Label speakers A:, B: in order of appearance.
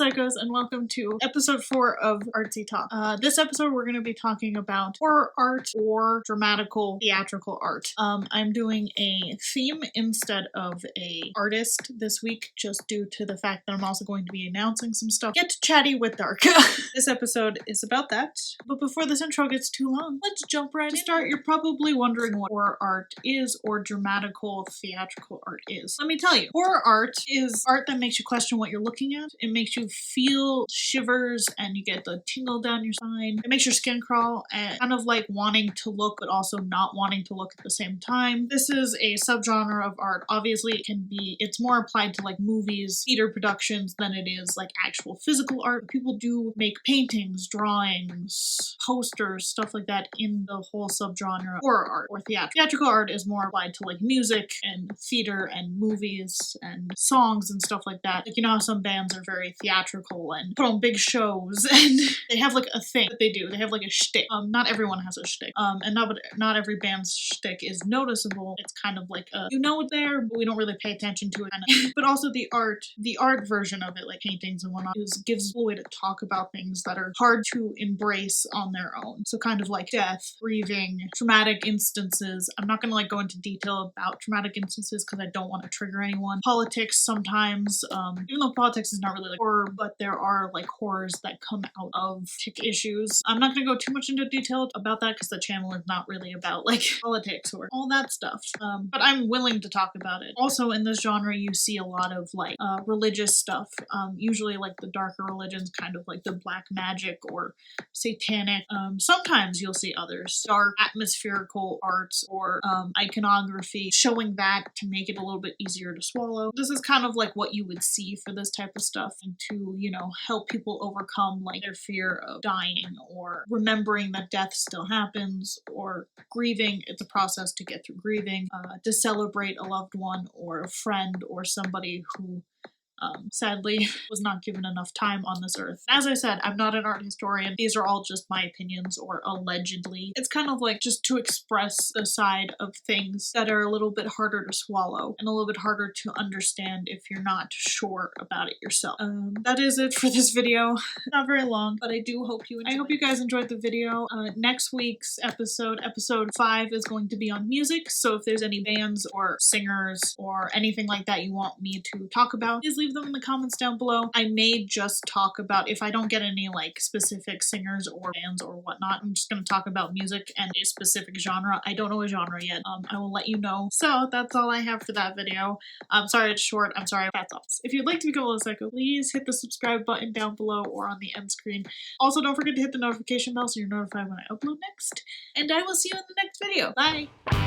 A: Psychos, and welcome to episode 4 of Artsy Talk. This episode we're going to be talking about horror art or dramatical theatrical art. I'm doing a theme instead of a artist this week, just due to the fact that I'm also going to be announcing some stuff. Get chatty with Dark. This episode is about that, but before this intro gets too long, let's jump right in. To start, you're probably wondering what horror art is or dramatical theatrical art is. Let me tell you, horror art is art that makes you question what you're looking at. It makes you feel shivers and you get the tingle down your spine. It makes your skin crawl and kind of like wanting to look but also not wanting to look at the same time. This is a subgenre of art. Obviously it's more applied to like movies, theater productions than it is like actual physical art. People do make paintings, drawings, posters, stuff like that in the whole subgenre of horror art or theatrical. Theatrical art is more applied to like music and theater and movies and songs and stuff like that. Like, you know how some bands are very theatrical and put on big shows and they have like a thing that they do. They have like a shtick. Not everyone has a shtick. And not every band's shtick is noticeable. It's kind of like you know it's there, but we don't really pay attention to it. But also the art version of it, like paintings and whatnot, gives a way to talk about things that are hard to embrace on their own. So kind of like death, grieving, traumatic instances. I'm not gonna like go into detail about traumatic instances because I don't want to trigger anyone. Politics sometimes, even though politics is not really like horror, but there are like horrors that come out of tick issues. I'm not gonna go too much into detail about that because the channel is not really about like politics or all that stuff. But I'm willing to talk about it. Also in this genre you see a lot of like religious stuff. Usually like the darker religions, kind of like the black magic or satanic. Sometimes you'll see others. Dark atmospherical art or iconography, showing that to make it a little bit easier to swallow. This is kind of like what you would see for this type of stuff, and to, you know, help people overcome like their fear of dying or remembering that death still happens, or grieving. It's a process to get through grieving, to celebrate a loved one or a friend or somebody who sadly was not given enough time on this earth. As I said, I'm not an art historian. These are all just my opinions, or allegedly. It's kind of like just to express a side of things that are a little bit harder to swallow and a little bit harder to understand if you're not sure about it yourself. That is it for this video. Not very long, but I do hope you enjoyed. I hope you guys enjoyed the video. Next week's episode 5, is going to be on music, so if there's any bands or singers or anything like that you want me to talk about, please leave them in the comments down below. I may just talk about, if I don't get any like specific singers or bands or whatnot, I'm just going to talk about music and a specific genre. I don't know a genre yet. I will let you know. So that's all I have for that video. I'm sorry it's short. I'm sorry. That's all. If you'd like to become a Psycho, please hit the subscribe button down below or on the end screen. Also, don't forget to hit the notification bell so you're notified when I upload next. And I will see you in the next video. Bye!